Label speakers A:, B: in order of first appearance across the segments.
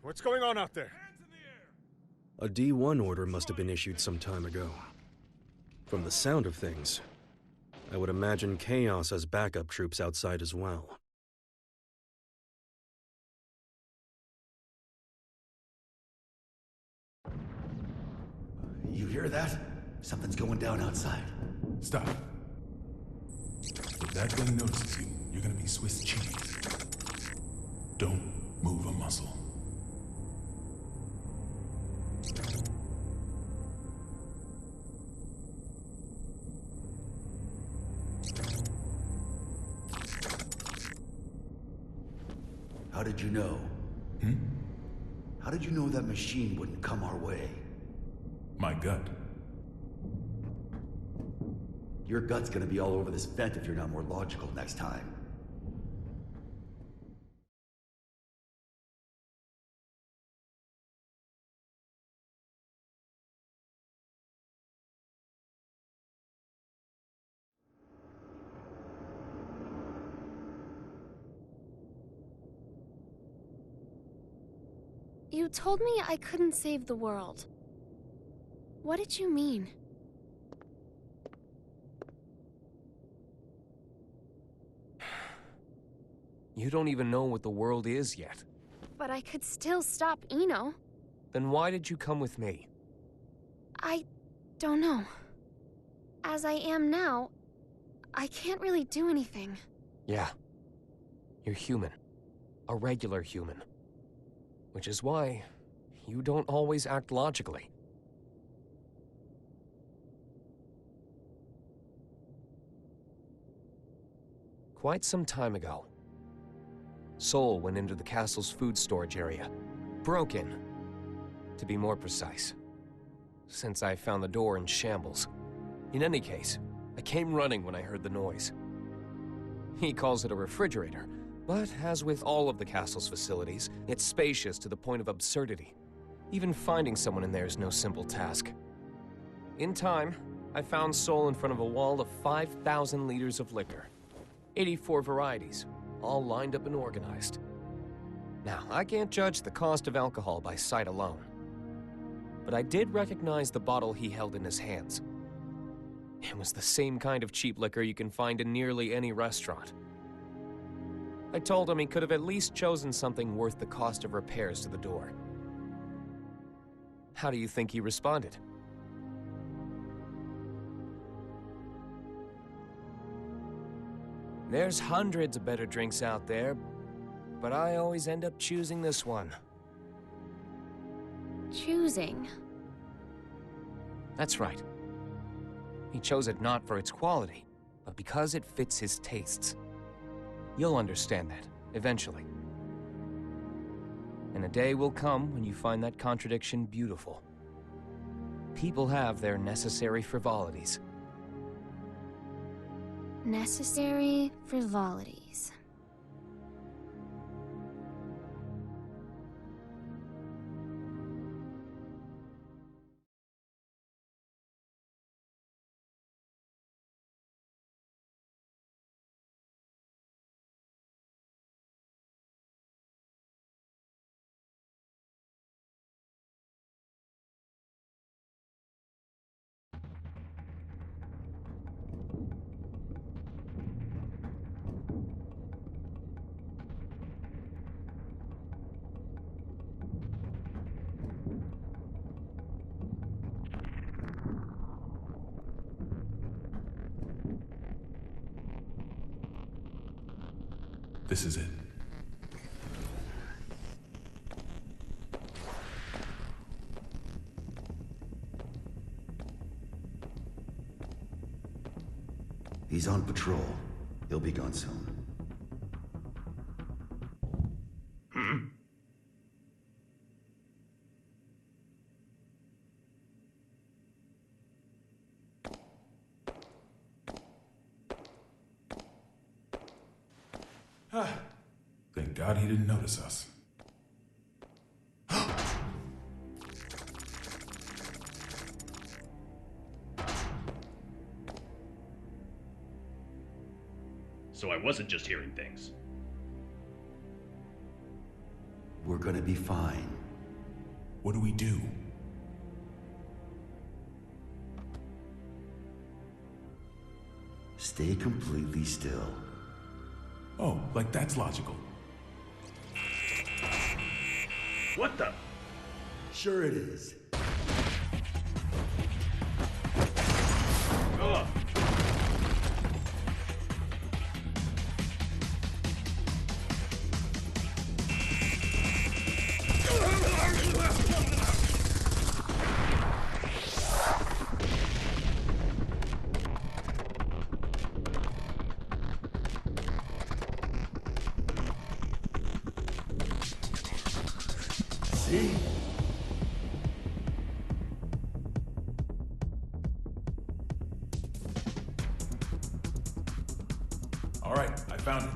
A: What's going on out there?
B: A D1 order must have been issued some time ago. From the sound of things, I would imagine Chaos has backup troops outside as well.
C: You hear that? Something's going down outside.
D: Stop. If that thing notices you, you're gonna be Swiss cheese. Don't move a muscle.
C: How did you know? How did you know that machine wouldn't come our way?
D: My gut.
C: Your gut's gonna be all over this vent if you're not more logical next time.
E: You told me I couldn't save the world. What did you mean?
F: You don't even know what the world is yet.
E: But I could still stop Eno.
F: Then why did you come with me?
E: I don't know. As I am now, I can't really do anything.
F: Yeah. You're human. A regular human. Which is why you don't always act logically. Quite some time ago, Sol went into the castle's food storage area. Broke in, to be more precise. Since I found the door in shambles. In any case, I came running when I heard the noise. He calls it a refrigerator, but as with all of the castle's facilities, it's spacious to the point of absurdity. Even finding someone in there is no simple task. In time, I found Sol in front of a wall of 5,000 liters of liquor. 84 varieties, all lined up and organized. Now, I can't judge the cost of alcohol by sight alone. But I did recognize the bottle he held in his hands. It was the same kind of cheap liquor you can find in nearly any restaurant. I told him he could have at least chosen something worth the cost of repairs to the door. How do you think he responded? There's hundreds of better drinks out there, but I always end up choosing this one.
E: Choosing?
F: That's right. He chose it not for its quality, but because it fits his tastes. You'll understand that, eventually. And a day will come when you find that contradiction beautiful. People have their necessary frivolities.
E: Necessary frivolities.
D: This is it.
C: He's on patrol. He'll be gone soon.
D: Thank God he didn't notice us.
G: So I wasn't just hearing things.
C: We're gonna be fine.
D: What do we do?
C: Stay completely still.
D: Oh, like that's logical.
A: What the?
C: Sure it is.
A: Ugh.
C: See?
D: All right, I found it.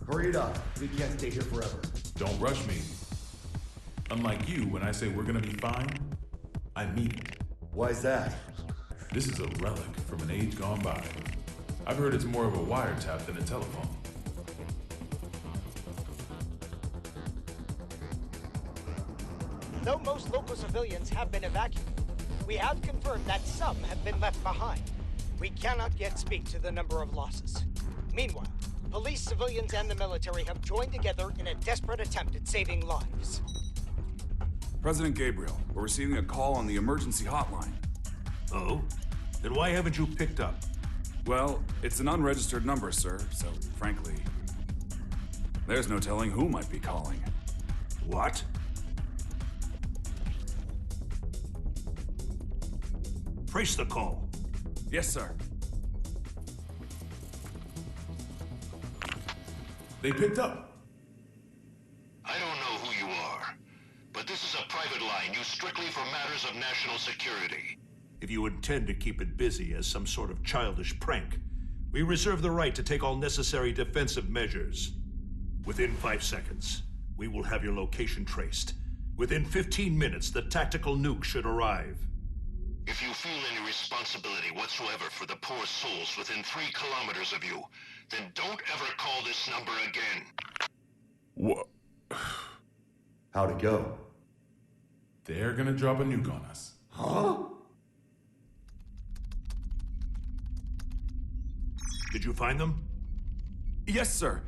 C: Hurry it up. We can't stay here forever.
D: Don't rush me. Unlike you, when I say we're gonna be fine, I mean it.
C: Why's that?
D: This is a relic from an age gone by. I've heard it's more of a wiretap than a telephone.
G: Though most local civilians have been evacuated, we have confirmed that some have been left behind. We cannot yet speak to the number of losses. Meanwhile, police, civilians, and the military have joined together in a desperate attempt at saving lives.
H: President Gabriel, we're receiving a call on the emergency hotline.
A: Oh? Then why haven't you picked up?
H: Well, it's an unregistered number, sir, so frankly, there's no telling who might be calling.
A: What? Trace the call.
H: Yes, sir.
D: They picked up.
I: I don't know who you are, but this is a private line used strictly for matters of national security.
A: If you intend to keep it busy as some sort of childish prank, we reserve the right to take all necessary defensive measures. Within 5 seconds, we will have your location traced. Within 15 minutes, the tactical nuke should arrive.
I: If you feel any responsibility whatsoever for the poor souls within 3 kilometers of you, then don't ever call this number again.
H: What?
C: How'd it go?
D: They're gonna drop a nuke on us.
C: Huh?
A: Did you find them?
H: Yes, sir.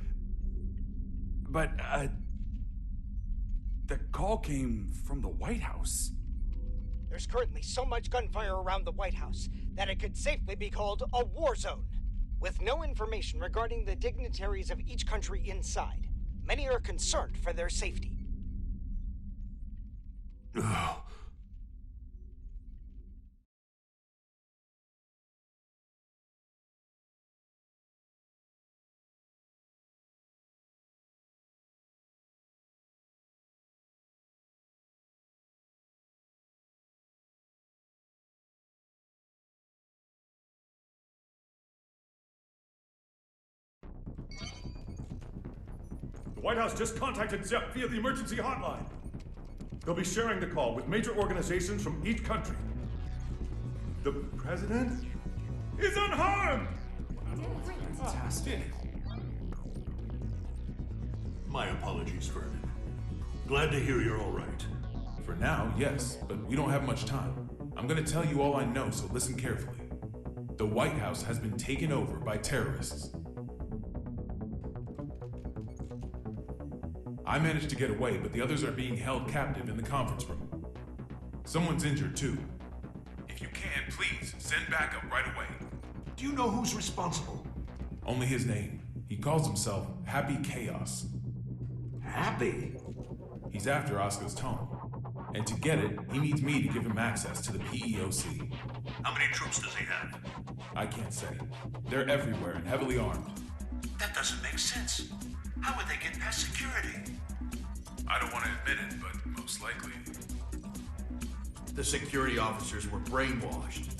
H: But, the call came from the White House.
G: There's currently so much gunfire around the White House that it could safely be called a war zone. With no information regarding the dignitaries of each country inside, many are concerned for their safety.
A: Ugh.
J: The White House just contacted Zepp via the emergency hotline. They'll be sharing the call with major organizations from each country. The president is unharmed!
D: Fantastic.
A: My apologies, Vernon. Glad to hear you're all right.
D: For now, yes, but we don't have much time. I'm gonna tell you all I know, so listen carefully. The White House has been taken over by terrorists. I managed to get away, but the others are being held captive in the conference room. Someone's injured, too. If you can, please, send backup right away.
A: Do you know who's responsible?
D: Only his name. He calls himself Happy Chaos.
A: Happy?
D: He's after Oscar's tome. And to get it, he needs me to give him access to the PEOC.
A: How many troops does he have?
D: I can't say. They're everywhere and heavily armed.
A: That doesn't make sense. How would they get past security?
D: I don't want to admit it, but most likely.
C: The security officers were brainwashed.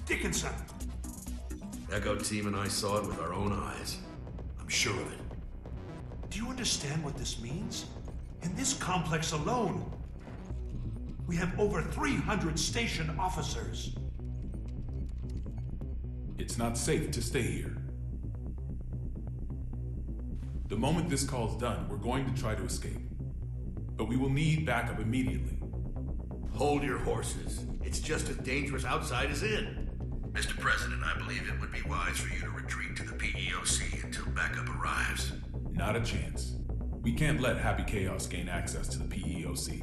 A: Dickinson!
C: Echo Team and I saw it with our own eyes. I'm sure of it.
A: Do you understand what this means? In this complex alone, we have over 300 station officers.
D: It's not safe to stay here. The moment this call's done, we're going to try to escape. But we will need backup immediately.
C: Hold your horses. It's just as dangerous outside as in. Mr. President, I believe it would be wise for you to retreat to the PEOC until backup arrives.
D: Not a chance. We can't let Happy Chaos gain access to the PEOC.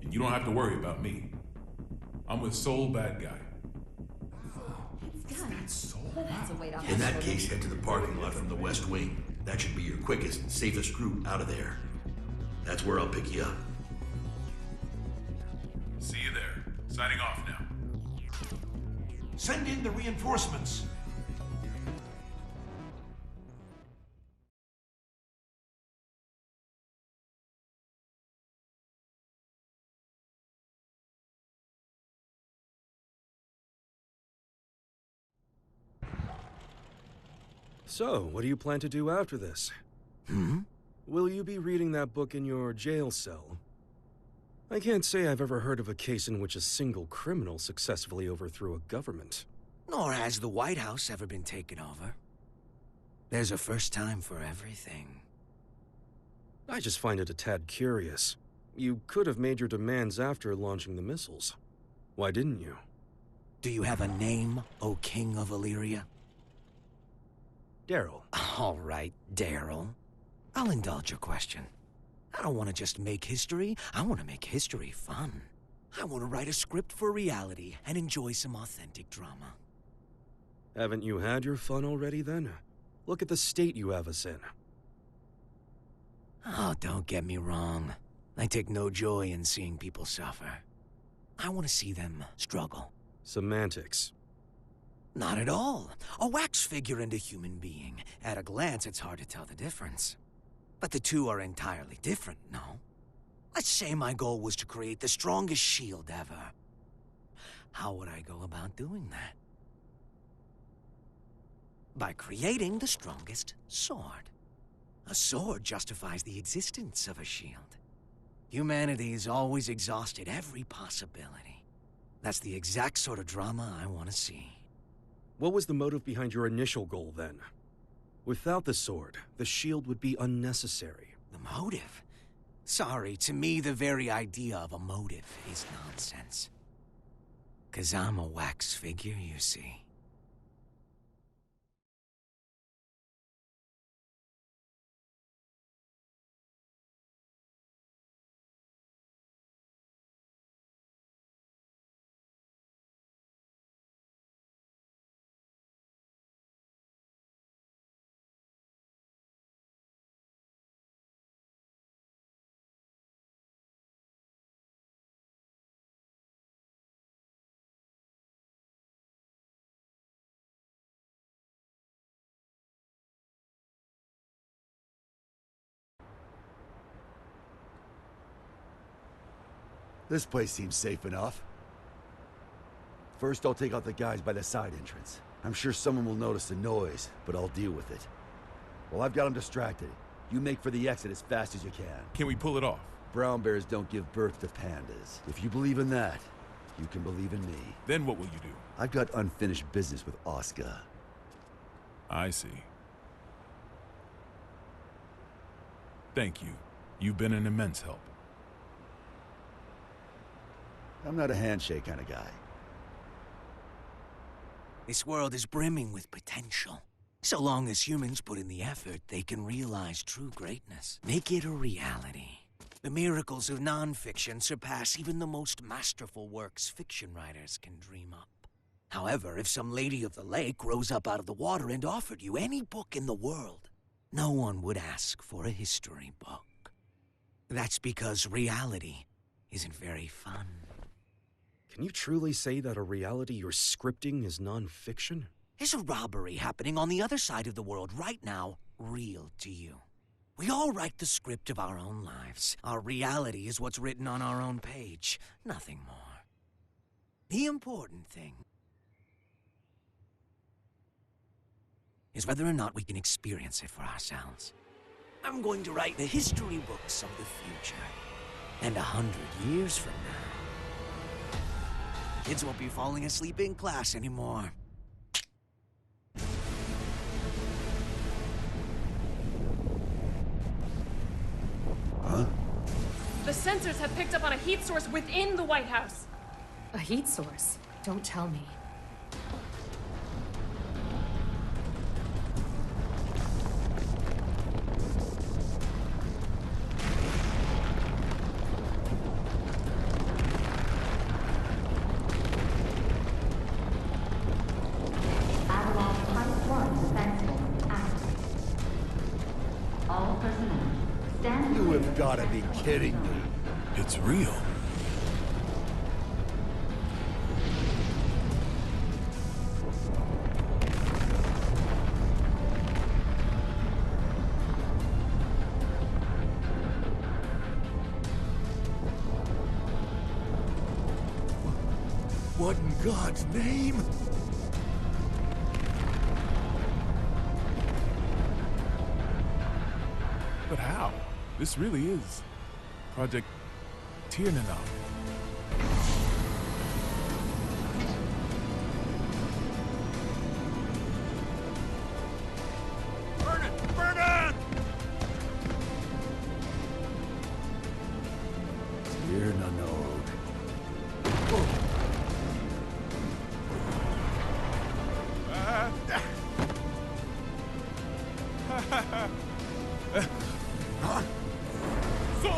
D: And you don't have to worry about me. I'm with Soul Badguy.
C: In that case, head to the parking lot from the West Wing. That should be your quickest and safest route out of there. That's where I'll pick you up.
D: See you there. Signing off now.
A: Send in the reinforcements.
B: So, what do you plan to do after this? Will you be reading that book in your jail cell? I can't say I've ever heard of a case in which a single criminal successfully overthrew a government.
K: Nor has the White House ever been taken over. There's a first time for everything.
B: I just find it a tad curious. You could have made your demands after launching the missiles. Why didn't you?
K: Do you have a name, O King of Illyria?
B: Daryl.
K: All right, Daryl. I'll indulge your question. I don't want to just make history, I want to make history fun. I want to write a script for reality and enjoy some authentic drama.
B: Haven't you had your fun already, then? Look at the state you have us in.
K: Oh, don't get me wrong. I take no joy in seeing people suffer. I want to see them struggle.
B: Semantics.
K: Not at all. A wax figure and a human being. At a glance, it's hard to tell the difference. But the two are entirely different, no? Let's say my goal was to create the strongest shield ever. How would I go about doing that? By creating the strongest sword. A sword justifies the existence of a shield. Humanity has always exhausted every possibility. That's the exact sort of drama I want to see.
B: What was the motive behind your initial goal, then? Without the sword, the shield would be unnecessary.
K: The motive? Sorry, to me the very idea of a motive is nonsense. 'Cause I'm a wax figure, you see.
C: This place seems safe enough. First, I'll take out the guys by the side entrance. I'm sure someone will notice the noise, but I'll deal with it. While I've got them distracted, you make for the exit as fast as you can.
D: Can we pull it off?
C: Brown bears don't give birth to pandas. If you believe in that, you can believe in me.
D: Then what will you do?
C: I've got unfinished business with Oscar.
D: I see. Thank you. You've been an immense help.
C: I'm not a handshake kind of guy.
K: This world is brimming with potential. So long as humans put in the effort, they can realize true greatness. Make it a reality. The miracles of non-fiction surpass even the most masterful works fiction writers can dream up. However, if some lady of the lake rose up out of the water and offered you any book in the world, no one would ask for a history book. That's because reality isn't very fun.
B: Can you truly say that a reality you're scripting is non-fiction?
K: Is a robbery happening on the other side of the world right now real to you? We all write the script of our own lives. Our reality is what's written on our own page, nothing more. The important thing is whether or not we can experience it for ourselves. I'm going to write the history books of the future. And 100 years from now, kids won't be falling asleep in class anymore.
L: sensors have picked up on a heat source within the White House.
M: A heat source? Don't tell me.
C: You have got to be kidding me.
D: It's real.
C: What in God's name?
D: But how? This really is Project Tiernanon.
C: Burn it! Burn it! Tiernanon. Huh?
J: So!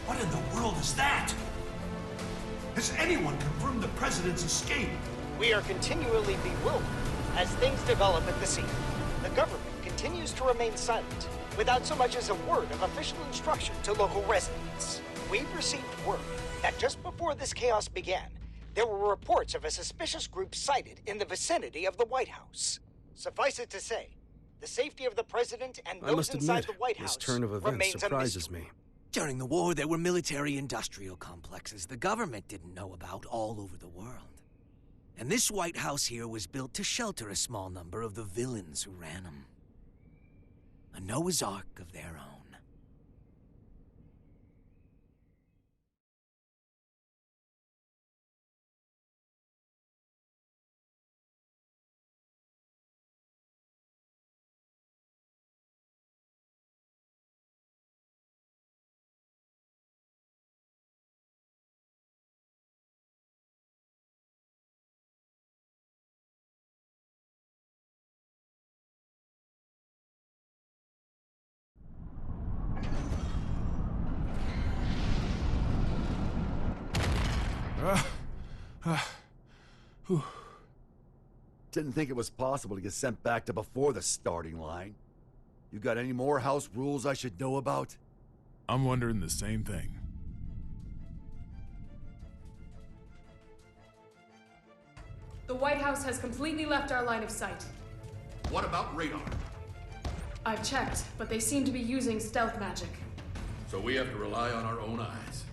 A: What in the world is that? Has anyone confirmed the president's escape?
G: We are continually bewildered as things develop at the scene. The government continues to remain silent, without so much as a word of official instruction to local residents. We've received word that just before this chaos began, there were reports of a suspicious group sighted in the vicinity of the White House. Suffice it to say, the safety of the president and
B: I
G: those
B: must
G: inside
B: admit,
G: the White
B: this
G: House
B: turn of events
G: remains a
B: surprises
G: mystery.
B: me.
K: During the war, there were military-industrial complexes the government didn't know about all over the world. And this White House here was built to shelter a small number of the villains who ran them. A Noah's Ark of their own.
C: Didn't think it was possible to get sent back to before the starting line. You got any more house rules I should know about?
D: I'm wondering the same thing.
L: The White House has completely left our line of sight.
A: What about radar?
L: I've checked, but they seem to be using stealth magic.
A: So we have to rely on our own eyes.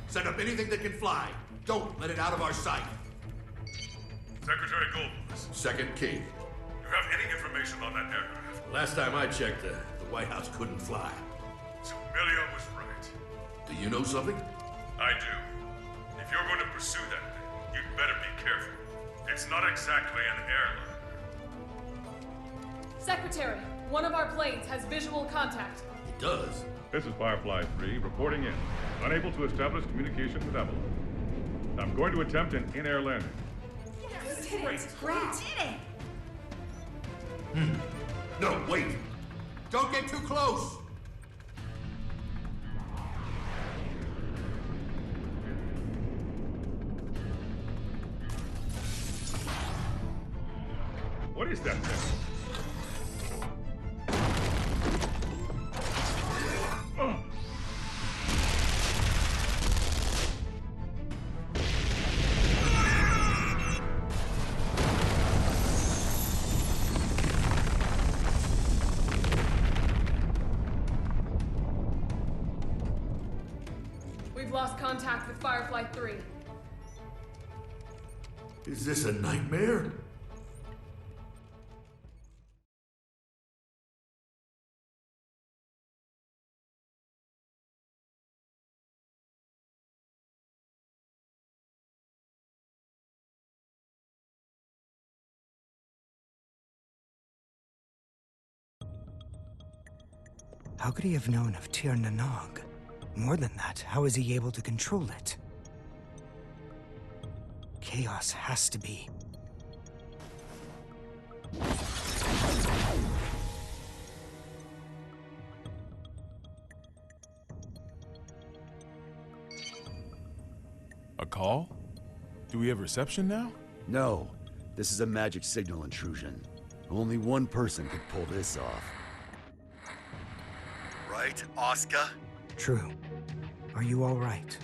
A: Set up anything that can fly. Don't let it out of our sight.
J: Secretary Goldfuss,
A: Second key.
J: do you have any information on that aircraft?
A: Last time I checked, the White House couldn't fly.
J: Amelia was right.
A: Do you know something?
J: I do. If you're going to pursue that thing, you'd better be careful. It's not exactly an airliner.
L: Secretary, one of our planes has visual contact.
A: It does.
J: This is Firefly 3, reporting in. Unable to establish communication with Avalon. I'm going to attempt an in-air landing.
M: Great.
A: No, wait. Don't get too close.
J: What is that thing? Oh.
L: We've lost contact with Firefly 3.
A: Is this a nightmare?
K: How could he have known of Tir Nanog? More than that, how is he able to control it? Chaos has to be.
D: A call? Do we have reception now?
C: No. This is a magic signal intrusion. Only one person could pull this off. Right, Oscar?
K: True. Are you all right?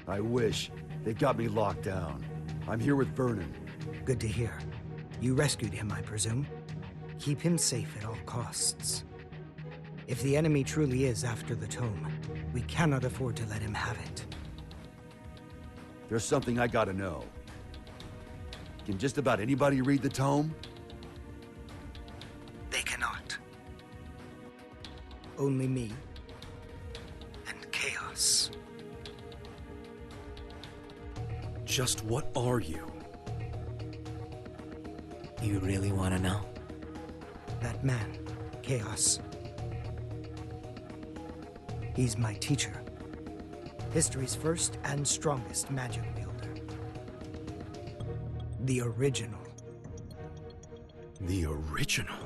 C: I wish. They got me locked down. I'm here with Vernon.
K: Good to hear. You rescued him, I presume? Keep him safe at all costs. If the enemy truly is after the tome, we cannot afford to let him have it.
C: There's something I gotta know. Can just about anybody read the tome?
K: They cannot. Only me. And Chaos.
B: Just what are you?
K: You really want to know? That man, Chaos. He's my teacher. History's first and strongest magic wielder. The original.
B: The original?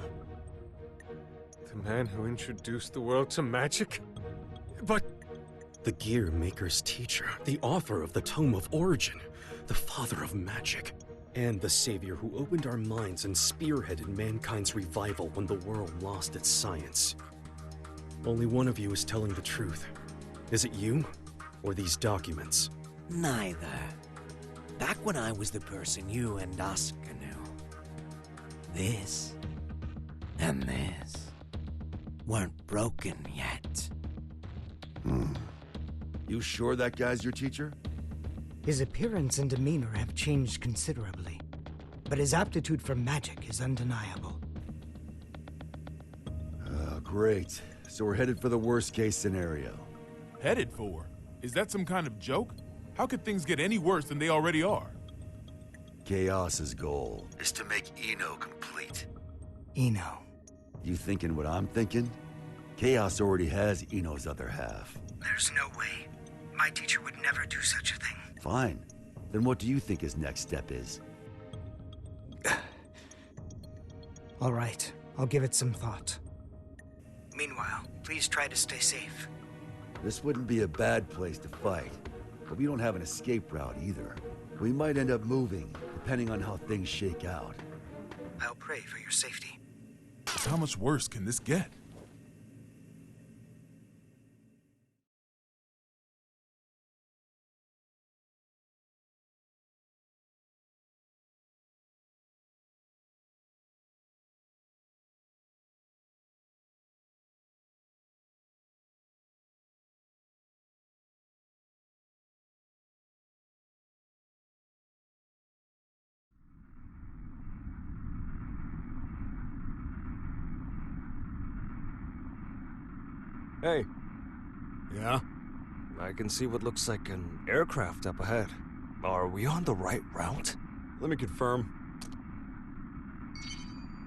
B: The man who introduced the world to magic? But... the Gear Maker's teacher, the author of the Tome of Origin, the father of magic, and the savior who opened our minds and spearheaded mankind's revival when the world lost its science. Only one of you is telling the truth. Is it you, or these documents?
K: Neither. Back when I was the person you and Oscar knew, this and this weren't broken yet.
C: You sure that guy's your teacher?
K: His appearance and demeanor have changed considerably, but his aptitude for magic is undeniable.
C: Great. So we're headed for the worst-case scenario.
D: Headed for? Is that some kind of joke? How could things get any worse than they already are?
C: Chaos's goal is to make Eno complete.
K: Eno.
C: You thinking what I'm thinking? Chaos already has Eno's other half.
K: There's no way. My teacher would never do such a thing.
C: Fine. Then what do you think his next step is?
K: All right. I'll give it some thought. Meanwhile, please try to stay safe.
C: This wouldn't be a bad place to fight, but we don't have an escape route either. We might end up moving, depending on how things shake out.
K: I'll pray for your safety.
D: How much worse can this get?
N: Hey. Yeah? I can see what looks like an aircraft up ahead. Are we on the right route?
O: Let me confirm.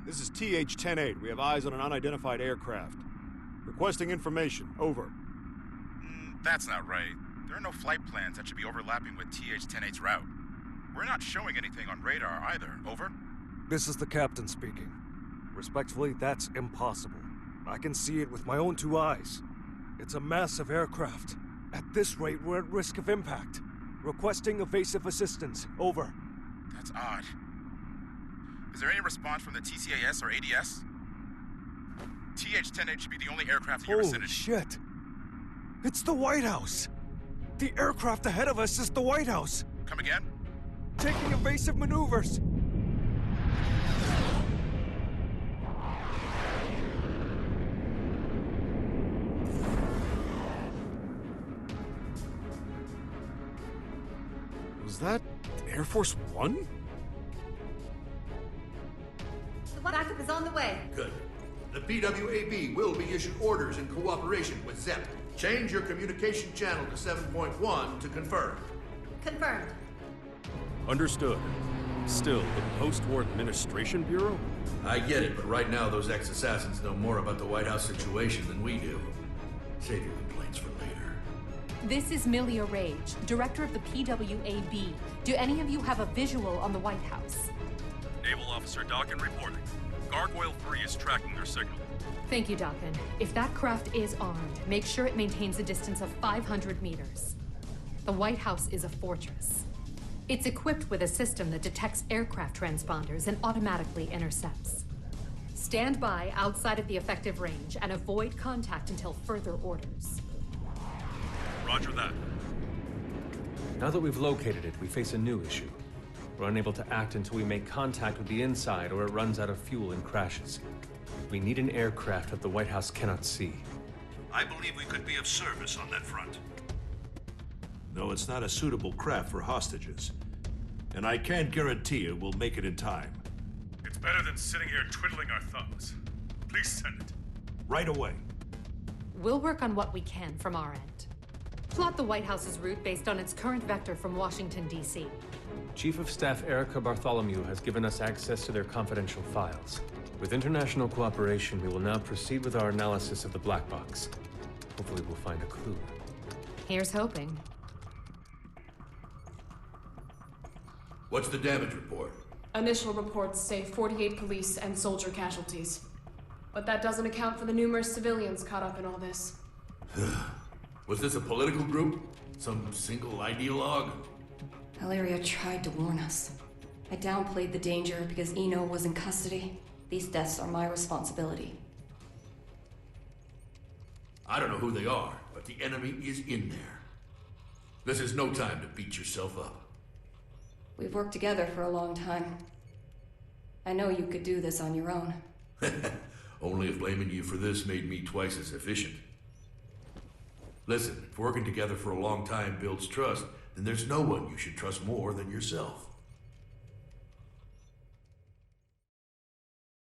O: This is TH-10-8. We have eyes on an unidentified aircraft. Requesting information. Over.
P: That's not right. There are no flight plans that should be overlapping with TH-10-8's route. We're not showing anything on radar either. Over.
N: This is the captain speaking. Respectfully, that's impossible. I can see it with my own two eyes. It's a massive aircraft. At this rate, we're at risk of impact. Requesting evasive assistance. Over.
P: That's odd. Is there any response from the TCAS or ADS? TH-10-8 should be the only aircraft in your vicinity.
N: Holy shit! It's the White House! The aircraft ahead of us is the White House!
P: Come again?
N: Taking evasive maneuvers!
O: Was that Air Force One?
Q: The backup is on the way.
A: Good. The PWAB will be issued orders in cooperation with ZEP. Change your communication channel to 7.1 to confirm.
Q: Confirmed.
B: Understood. Still, the Post-War Administration Bureau?
A: I get it, but right now those ex-assassins know more about the White House situation than we do.
R: Save your complaints for later.
M: This is Milia Rage, director of the PWAB. Do any of you have a visual on the White House?
S: Naval Officer Dawkin reporting. Gargoyle 3 is tracking their signal.
M: Thank you, Dawkin. If that craft is armed, make sure it maintains a distance of 500 meters. The White House is a fortress. It's equipped with a system that detects aircraft transponders and automatically intercepts. Stand by outside of the effective range and avoid contact until further orders.
S: Roger that.
T: Now that we've located it, we face a new issue. We're unable to act until we make contact with the inside or it runs out of fuel and crashes. We need an aircraft that the White House cannot see.
A: I believe we could be of service on that front. Though it's not a suitable craft for hostages. And I can't guarantee it will make it in time.
J: It's better than sitting here twiddling our thumbs. Please send it.
A: Right away.
M: We'll work on what we can from our end. Plot the White House's route based on its current vector from Washington, D.C.
T: Chief of Staff Erica Bartholomew has given us access to their confidential files. With international cooperation, we will now proceed with our analysis of the black box. Hopefully we'll find a clue.
M: Here's hoping.
R: What's the damage report?
L: Initial reports say 48 police and soldier casualties. But that doesn't account for the numerous civilians caught up in all this.
R: Was this a political group? Some single ideologue?
U: Valeria tried to warn us. I downplayed the danger because Eno was in custody. These deaths are my responsibility.
R: I don't know who they are, but the enemy is in there. This is no time to beat yourself up.
U: We've worked together for a long time. I know you could do this on your own.
R: Only if blaming you for this made me twice as efficient. Listen, if working together for a long time builds trust, then there's no one you should trust more than yourself.